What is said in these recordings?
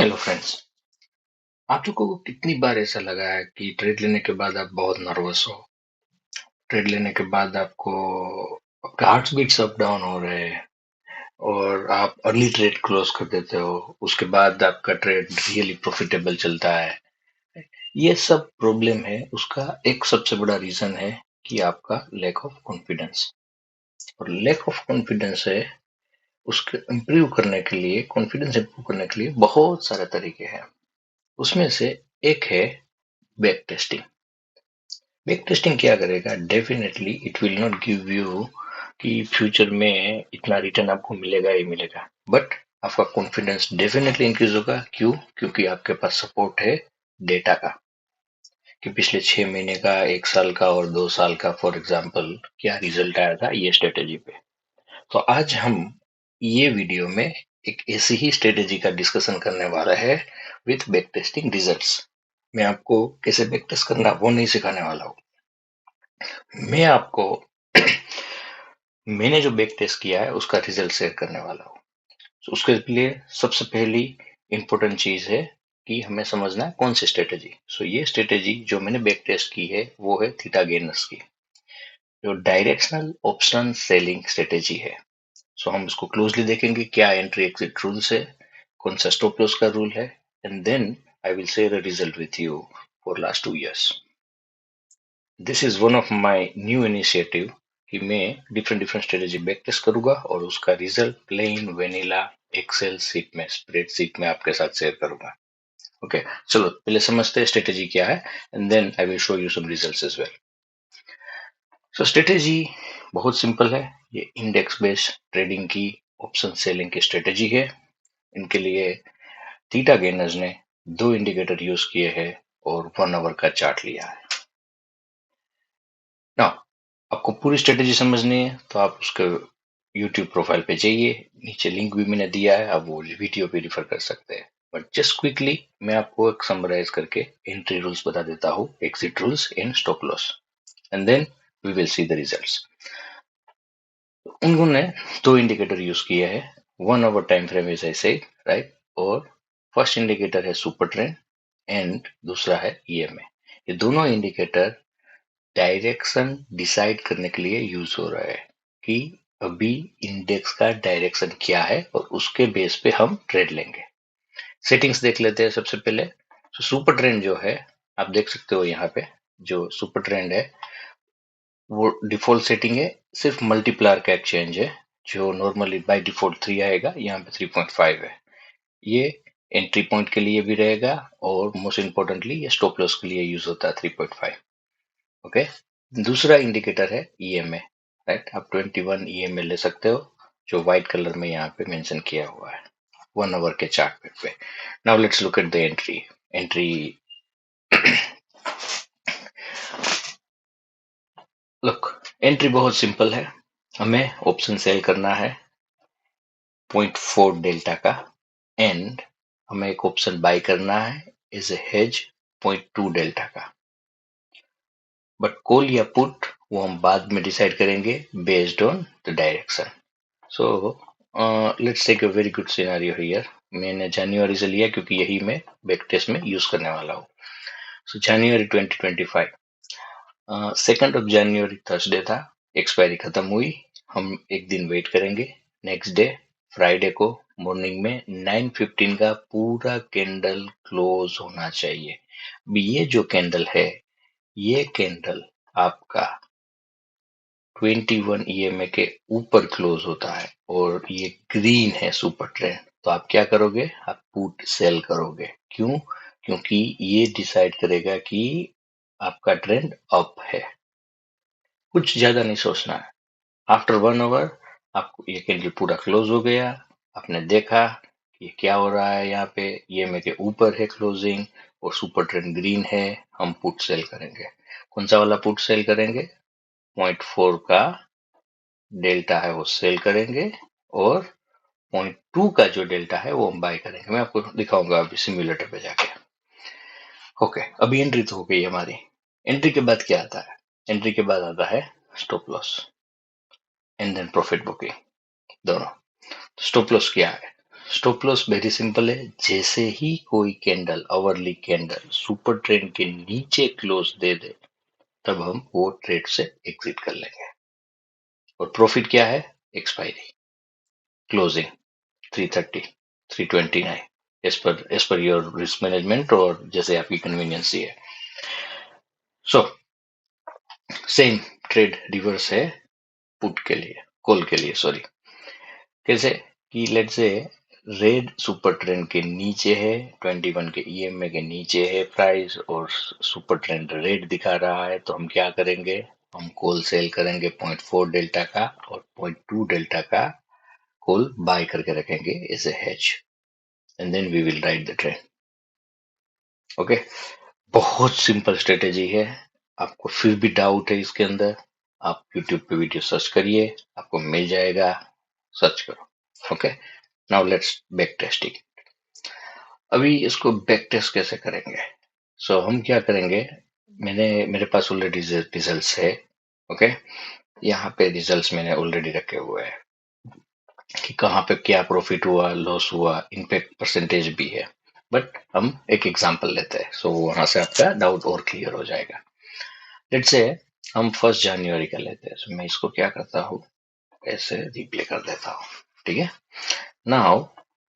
Hello friends. आप लोगों को कितनी बार ऐसा लगा है कि ट्रेड लेने के बाद आप बहुत नर्वस हो? ट्रेड लेने के बाद आपको आपका हार्ट बीट्स अप डाउन हो रहे हैं और आप अर्ली ट्रेड क्लोज कर देते हो। उसके बाद आपका ट्रेड रियली प्रॉफिटेबल चलता है। ये सब प्रॉब्लम है। उसका एक सबसे बड़ा रीजन है कि आपका लैक ऑफ कॉन्फिडेंस। और लैक ऑफ कॉन्फिडेंस है, उसके इम्प्रूव करने के लिए, कॉन्फिडेंस इम्प्रूव करने के लिए बहुत सारे तरीके हैं। उसमें से एक है बैक टेस्टिंग। बैक टेस्टिंग क्या करेगा? Definitely it will not give you कि फ्यूचर में इतना रिटर्न आपको मिलेगा ही मिलेगा, बट आपका कॉन्फिडेंस डेफिनेटली इंक्रीज होगा। क्यों? क्योंकि आपके पास सपोर्ट है डेटा का, कि पिछले 6 महीने का, 1 साल का और 2 साल का फॉर एग्जाम्पल क्या रिजल्ट आया था ये स्ट्रेटेजी पे। तो आज हम ये वीडियो में एक ऐसी ही स्ट्रेटेजी का डिस्कशन करने वाला है विथ बैक टेस्टिंग रिजल्ट्स। मैं आपको कैसे बैक टेस्ट करना वो नहीं सिखाने वाला हूँ। मैं आपको मैंने जो बैक टेस्ट किया है उसका रिजल्ट शेयर करने वाला हूँ। तो उसके लिए सबसे पहली इंपॉर्टेंट चीज है कि हमें समझना है कौन सी स्ट्रेटेजी। ये स्ट्रेटेजी जो मैंने बैक टेस्ट की है वो है थीटा गेनर्स की, जो डायरेक्शनल ऑप्शन सेलिंग स्ट्रेटेजी है। हम इसको क्लोजली देखेंगे, क्या एंट्री एग्जिट रूल्स है, कौन सा स्टॉप लॉस का रूल है, and then I will share a result with you for last 2 years। This is one of my new initiative कि मैं different different strategy back test करूंगा और उसका result plain vanilla excel sheet में, spreadsheet में आपके साथ शेयर करूंगा। ओके, चलो पहले समझते हैं स्ट्रेटेजी क्या है and then I will show you some results as well. Strategy बहुत सिंपल है। ये इंडेक्स बेस्ड ट्रेडिंग की ऑप्शन सेलिंग की स्ट्रेटेजी है। इनके लिए थीटा गेनर्स ने 2 इंडिकेटर यूज किए हैं और 1 आवर का चार्ट लिया है। ना, आपको पूरी स्ट्रेटेजी समझनी है तो आप उसके YouTube प्रोफाइल पे जाइए, नीचे लिंक भी मैंने दिया है, आप वो वीडियो पे रिफर कर सकते हैं। बट जस्ट क्विकली मैं आपको एक समराइज करके एंट्री रूल्स बता देता हूँ, exit rules and stop loss, and then we will see the results. उन्होंने 2 इंडिकेटर यूज किए हैं, 1 आवर टाइम फ्रेम इज ऐसे, राइट। और फर्स्ट इंडिकेटर है सुपर ट्रेंड एंड दूसरा है EMA। ये दोनों इंडिकेटर डायरेक्शन डिसाइड करने के लिए यूज हो रहा है कि अभी इंडेक्स का डायरेक्शन क्या है और उसके बेस पे हम ट्रेड लेंगे। सेटिंग्स देख लेते हैं सबसे पहले। सुपर ट्रेंड जो है, आप देख सकते हो यहाँ पे, जो सुपर ट्रेंड है वो डिफॉल्ट सेटिंग है, सिर्फ मल्टीप्लायर का एक्सचेंज है। जो नॉर्मली बाय डिफॉल्ट 3 आएगा, यहाँ पे 3.5 है। ये एंट्री पॉइंट के लिए भी रहेगा और मोस्ट इंपोर्टेंटली ये स्टॉप लॉस के लिए यूज होता है 3.5। ओके, दूसरा इंडिकेटर है EMA, राइट। आप 21 EMA ले सकते हो, जो व्हाइट कलर में यहाँ पे मेंशन किया हुआ है 1 आवर के चार्ट पे। Now let's look at the entry look, entry बहुत सिंपल है। हमें ऑप्शन सेल करना है 0.4 डेल्टा का, एंड हमें एक ऑप्शन बाय करना है एज ए हेज 0.2 डेल्टा का। बट कॉल या पुट वो हम बाद में डिसाइड करेंगे based on the direction. So let's take a very good scenario here. मैंने जनवरी से लिया क्योंकि यही मैं बैक टेस्ट में यूज करने वाला हूँ। जनवरी 2025, 2 जनवरी थर्सडे था, एक्सपायरी खत्म हुई। हम एक दिन वेट करेंगे। नेक्स्ट डे फ्राइडे को मॉर्निंग में 9:15 का पूरा कैंडल क्लोज होना चाहिए। अभी ये जो कैंडल है, ये कैंडल आपका 21 EMA के ऊपर क्लोज होता है और ये ग्रीन है सुपर ट्रेंड, तो आप क्या करोगे? आप पुट सेल करोगे। क्यों? क्योंकि ये डिसाइड करेगा कि आपका ट्रेंड अप है। कुछ ज्यादा नहीं सोचना है। आफ्टर 1 आवर आपको ये कैंडल पूरा क्लोज हो गया। आपने देखा कि ये क्या हो रहा है, यहाँ पे EMA के ऊपर है क्लोजिंग और सुपर ट्रेंड ग्रीन है। हम पुट सेल करेंगे। कौन सा वाला पुट सेल करेंगे? 0.4 का डेल्टा है वो सेल करेंगे और 0.2 का जो डेल्टा है वो हम बाय करेंगे। मैं आपको दिखाऊंगा अभी सिम्युलेटर पे जाके। ओके, अभी एंट्री तो हो गई हमारी। एंट्री के बाद क्या आता है? एंट्री के बाद आता है stop loss and then profit booking, दोनों। स्टॉप लॉस क्या है? स्टॉप लॉस वेरी सिंपल है, जैसे ही कोई candle, hourly candle super trend के नीचे क्लोज दे दे तब हम वो ट्रेड से एग्जिट कर लेंगे। और प्रॉफिट क्या है? Expiry, closing 330, 329, as per your risk management और जैसे आपकी कन्वीनियंस है। सो सेम ट्रेड रिवर्स है पुट के लिए, कॉल के लिए, सॉरी। कैसे कि let's say red super trend के नीचे है, 21 के ईएमए के नीचे है प्राइस, और सुपर ट्रेंड रेड दिखा रहा है, तो हम क्या करेंगे? हम कॉल सेल करेंगे 0.4 डेल्टा का और 0.2 डेल्टा का कॉल बाय करके रखेंगे as a hedge, and then we will ride the trend. Okay, बहुत सिंपल स्ट्रेटेजी है। आपको फिर भी डाउट है इसके अंदर, आप यूट्यूब पे वीडियो सर्च करिए, आपको मिल जाएगा, सर्च करो। Okay, now let's back testing. अभी इसको बैक टेस्ट कैसे करेंगे? हम क्या करेंगे, मेरे पास ऑलरेडी रिजल्ट्स है। ओके, यहाँ पे रिजल्ट्स मैंने ऑलरेडी रखे हुए हैं कि कहाँ पे क्या प्रॉफिट हुआ, लॉस हुआ, इनफैक्ट परसेंटेज भी है। बट हम एक एग्जांपल लेते हैं, वहां से आपका डाउट और क्लियर हो जाएगा। लेट्स से हम 1 जनवरी का लेते हैं, मैं इसको क्या करता हूँ, ऐसे रिप्ले कर देता हूँ। ठीक है, नाउ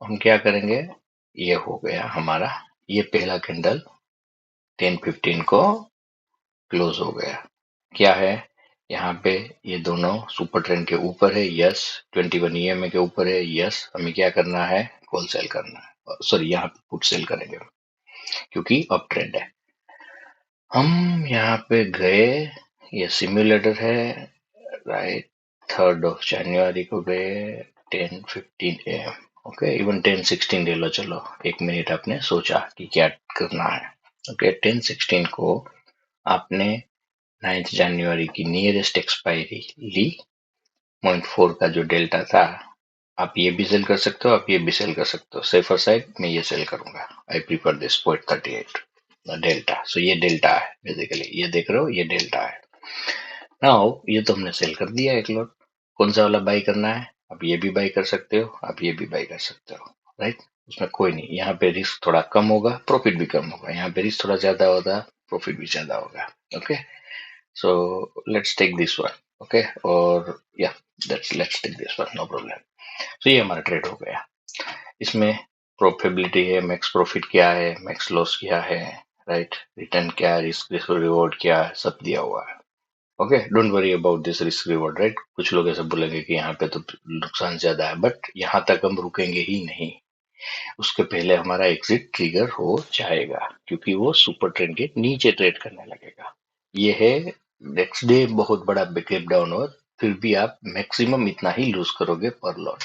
हम क्या करेंगे, ये हो गया हमारा, ये पहला कैंडल 10:15 को क्लोज हो गया। क्या है यहाँ पे, ये दोनों सुपर ट्रेंड के ऊपर है, यस। 21 ईएमए के ऊपर है, यस। हमें क्या करना है? कॉल सेल करना है, सॉरी यहाँ पे पुट सेल करेंगे क्योंकि अप ट्रेंड है। हम यहाँ पे गए, ये सिमुलेटर है, राइट, 3 जनवरी को गए 10:15 AM। ओके, इवन 10:16 ले लो, चलो 1 मिनट आपने सोचा कि क्या करना है। ओके, 10:16 को आपने 9 जनवरी की नियरेस्ट एक्सपायरी ली, 0.4 का जो डेल्टा था। आप ये भी सेल कर सकते हो, आप ये भी सेल कर सकते हो। सेफर साइड मैं ये सेल करूंगा, आई प्रीफर दिस 0.38 डेल्टा। ये डेल्टा है बेसिकली, ये देख रहे हो, ये डेल्टा है। नाउ ये तो हमने सेल कर दिया एक लॉट। कौन सा वाला बाई करना है? आप ये भी बाई कर सकते हो, आप ये भी बाई कर सकते हो, राइट। उसमें कोई नहीं, यहाँ पे रिस्क थोड़ा कम होगा, प्रॉफिट भी कम होगा। यहाँ पे रिस्क थोड़ा ज्यादा होगा, प्रॉफिट भी ज्यादा होगा। Okay, so let's take this one. Okay, और yeah, let's take this one, no problem. ये हमारा ट्रेड हो गया। इसमें प्रोफेबिलिटी है, मैक्स प्रॉफिट क्या है, मैक्स लॉस क्या है, राइट, रिटर्न क्या है, रिस्क रिवॉर्ड क्या है, सब दिया हुआ है। Okay, don't worry about this risk reward, right. कुछ लोग ऐसे बोलेंगे कि यहाँ पे तो नुकसान ज्यादा है, बट यहाँ तक हम रुकेंगे ही नहीं, उसके पहले हमारा एग्जिट ट्रिगर हो जाएगा, क्योंकि वो सुपर ट्रेंड के नीचे ट्रेड करने लगेगा। ये है नेक्स्ट डे बहुत बड़ा गैप डाउन हो, फिर भी आप मैक्सिमम इतना ही लूज करोगे per lot.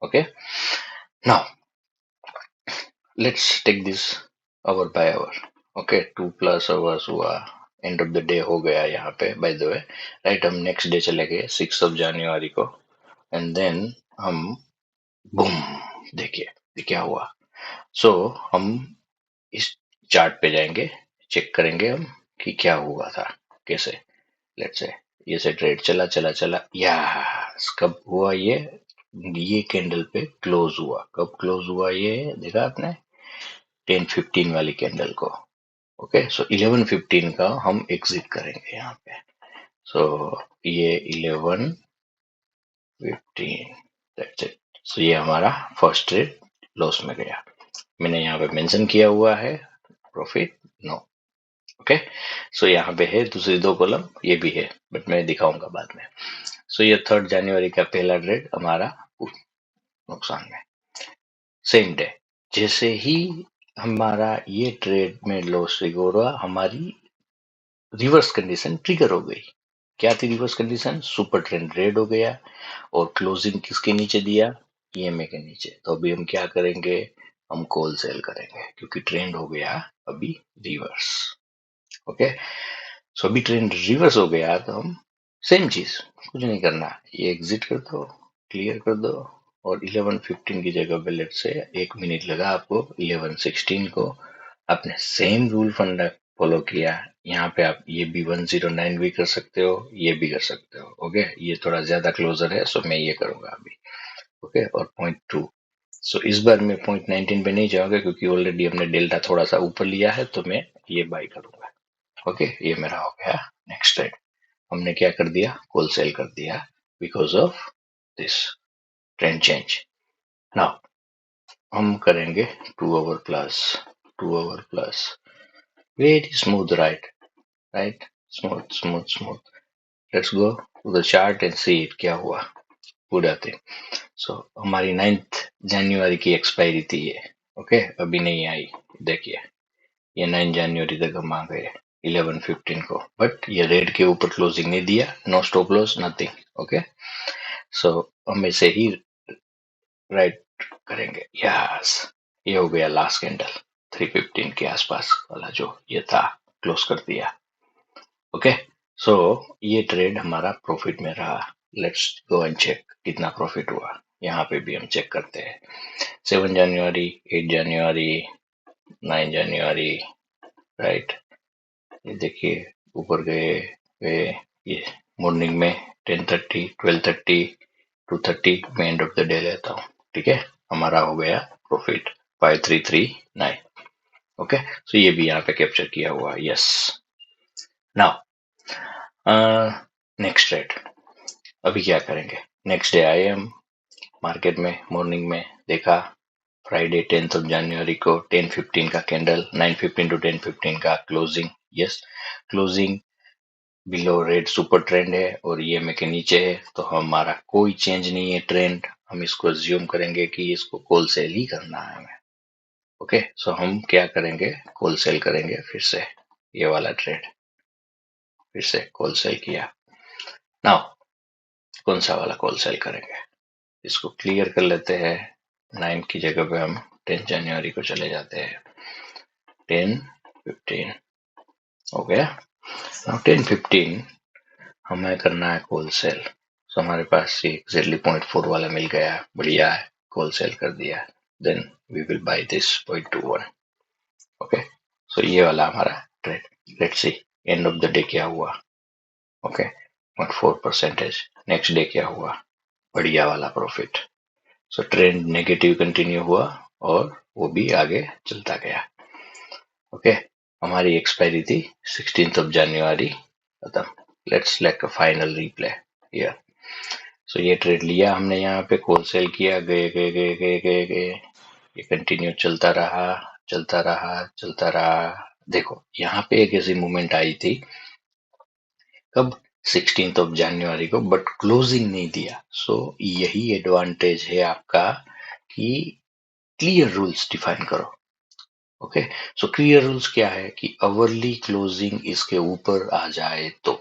Okay, now let's take this hour by hour. Okay, 2+ hours हुआ, एंड ऑफ द डे हो गया यहाँ पे, बाय द वे, राइट। हम नेक्स्ट डे चले गए 6 जनवरी को, एंड देन हम बूम, देखिए ये क्या हुआ। हम इस चार्ट पे जाएंगे, चेक करेंगे हम कि क्या हुआ था, कैसे। लेट्स से ये से ट्रेड चला चला चला, या कब हुआ ये कैंडल पे क्लोज हुआ। कब क्लोज हुआ ये देखा आपने? 10:15 वाली कैंडल को। ओके, 11:15 का हम एग्जिट करेंगे यहाँ पे। ये 11:15, दैट्स इट। ये हमारा फर्स्ट ट्रेड लॉस में गया। मैंने यहाँ पे मेंशन किया हुआ है प्रॉफिट, नो। ओके, यहाँ पे है दूसरी 2 कॉलम, ये भी है, बट मैं दिखाऊंगा बाद में। ये 3 जनवरी का पहला ट्रेड हमारा नुकसान में। सेम डे जैसे ही हमारा ये ट्रेड में लॉस ट्रिगर हुआ, हमारी रिवर्स कंडीशन ट्रिगर हो गई। क्या थी reverse condition? Super trend red हो गया और क्लोजिंग किसके नीचे दिया? ईएमए के नीचे। तो अभी हम क्या करेंगे? हम कॉल सेल करेंगे, क्योंकि ट्रेंड हो गया अभी रिवर्स। ओके, अभी ट्रेंड रिवर्स हो गया, तो हम सेम चीज, कुछ नहीं करना, ये एग्जिट कर दो, क्लियर कर दो, और 11:15 की जगह पे लेट से 1 मिनट लगा आपको, 11:16 को आपने सेम रूल फंडा फॉलो किया। यहाँ पे आप ये भी 109 भी कर सकते हो, ये भी कर सकते हो। ओके, ये थोड़ा ज्यादा क्लोजर है, मैं ये करूंगा अभी। ओके, और 0.2 सो इस बार मैं 0.19 पे नहीं जाऊंगा क्योंकि ऑलरेडी हमने डेल्टा थोड़ा सा ऊपर लिया है, तो मैं ये बाय करूंगा। ओके, ये मेरा हो गया नेक्स्ट ट्रेड। हमने क्या कर दिया, कॉल सेल कर दिया because of this trend change. Now हम करेंगे 2 hour plus very smooth, right, smooth smooth smooth. Let's go to the chart and see it क्या हुआ पूरा थिंग। सो हमारी 9 जनवरी की एक्सपायरी थी ये। ओके, अभी नहीं आई, देखिए ये 9 जनवरी तक हम आ गए 11:15 को, बट ये रेड के ऊपर क्लोजिंग नहीं दिया, no stop loss nothing. Okay, so हम इसे ही राइट करेंगे। यस, ये हो गया लास्ट कैंडल 315 के आसपास वाला जो ये था, क्लोज कर दिया। ओके, सो ये ट्रेड हमारा प्रॉफिट में रहा। लेट्स गो एंड चेक कितना प्रॉफिट हुआ। यहाँ पे भी हम चेक करते हैं। 7 जनवरी, 8 जनवरी, 9 जनवरी, राइट। ये देखिए ऊपर गए गए। ये मॉर्निंग में 10:30, 12:30, 2:30 मैं एंड ऑफ द डे लेता हूँ। ठीक है, हमारा हो गया प्रॉफिट 5339। ओके, सो ये भी यहाँ पे कैप्चर किया हुआ। यस, नाउ नेक्स्ट ट्रेड अभी क्या करेंगे। नेक्स्ट डे आए हम मार्केट में, मॉर्निंग में देखा फ्राइडे 10th ऑफ जनवरी को 10:15 का कैंडल, 9:15 to 10:15 का closing. Yes, closing below red super trend है और ईएमए के नीचे है, तो हमारा कोई चेंज नहीं है ट्रेंड। हम इसको ज्यूम करेंगे कि इसको कॉल सेल ही करना है हमें। ओके, सो हम क्या करेंगे, कॉल सेल करेंगे फिर से। ये वाला ट्रेड फिर से कॉल सेल किया। नाउ कौन सा वाला कॉल सेल करेंगे, इसको क्लियर कर लेते हैं। 9 की जगह पे हम 10 जनवरी को चले जाते हैं। 10:15 हो गया। नाउ 10:15 हमें करना है कॉल सेल। सो हमारे पास ये एग्जैक्टली 0.4 वाला मिल गया, बढ़िया है, कॉल सेल कर दिया। Then we will buy this 0.21। Okay, so ये वाला हमारा ट्रेड। Let's see end of the day क्या हुआ। ओके, 0.4%। नेक्स्ट डे क्या हुआ, बढ़िया वाला प्रॉफिट। सो ट्रेंड नेगेटिव कंटिन्यू हुआ और वो भी आगे चलता गया। ओके, हमारी एक्सपायरी थी 16th ऑफ जनवरी, खत्म। Let's like a final replay here. So ये ट्रेड लिया हमने, यहाँ पे कॉल सेल किया, गए गए गए गए गए गए, ये कंटिन्यू चलता रहा चलता रहा चलता रहा। देखो यहाँ पे एक ऐसी मूवमेंट आई थी, कब, 16th ऑफ जनवरी को, बट क्लोजिंग नहीं दिया। सो यही एडवांटेज है आपका कि क्लियर रूल्स डिफाइन करो। ओके, सो क्लियर रूल्स क्या है कि अवरली क्लोजिंग इसके ऊपर आ जाए तो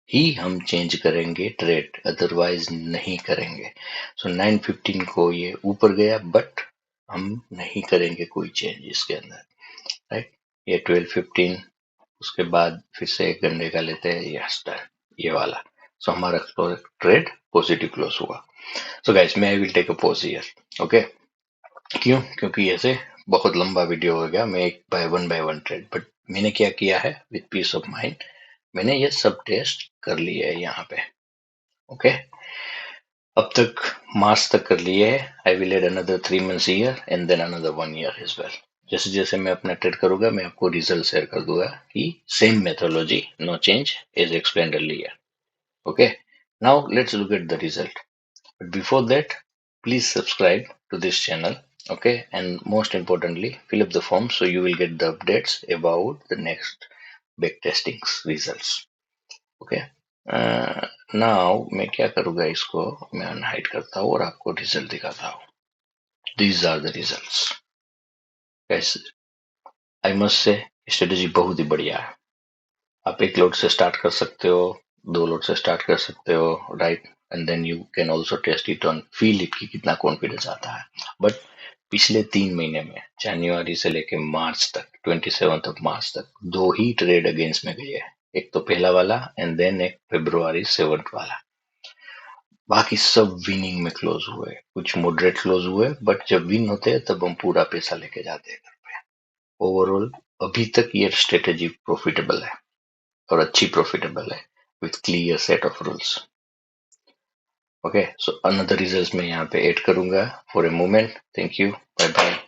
ही हम चेंज करेंगे ट्रेड, अदरवाइज नहीं करेंगे। सो 9:15 को ये ऊपर गया बट हम नहीं करेंगे कोई चेंज इसके अंदर, राइट। ये 12:15 उसके बाद फिर से 1 घंटे का लेते हैं, यस डन, ये वाला। सो हमारा ट्रेड पॉजिटिव क्लोज हुआ। सो गाइस मैं I will take a pause here. Okay, क्यों, क्योंकि ऐसे बहुत लंबा वीडियो हो गया। मैं एक बाय वन ट्रेड, बट मैंने क्या किया है विद पीस ऑफ माइंड, मैंने ये सब टेस्ट कर लिए है यहाँ पे। ओके, अब तक मार्च तक कर लिए है। I will add another 3 months year and then another 1 year as well. जैसे जैसे मैं अपना ट्रेड करूंगा मैं आपको रिजल्ट शेयर कर दूंगा कि same methodology, no change as explained earlier. Okay, now let's look at the result, but before that please subscribe to this channel. Okay, and most importantly fill up the form so you will get the updates about the next back testings results. Okay, now मैं क्या करूँगा, इसको मैं unhide करता हूँ और आपको result दिखाता हूँ। These are the results. Guys, I must say strategy बहुत ही बढ़िया है। आप एक लोड से स्टार्ट कर सकते हो, 2 लोड से स्टार्ट कर सकते हो, right, and then you can also test it on, feel it कि कितना कॉन्फिडेंस आता है। बट पिछले 3 महीने में जनवरी से लेके मार्च तक, 27th ऑफ मार्च तक 2 ही ट्रेड अगेंस्ट में गए हैं। एक तो पहला वाला एंड देन एक February 7th वाला। बाकी सब विनिंग में क्लोज हुए, कुछ मॉडरेट क्लोज हुए, बट जब विन होते हैं तब हम पूरा पैसा लेके जाते हैं घर पे। ओवरऑल अभी तक ये स्ट्रेटेजी प्रॉफिटेबल है और अच्छी प्रॉफिटेबल है with clear set of rules. Okay, so another result मैं यहाँ पे ऐड करूंगा for a moment. Thank you, bye bye.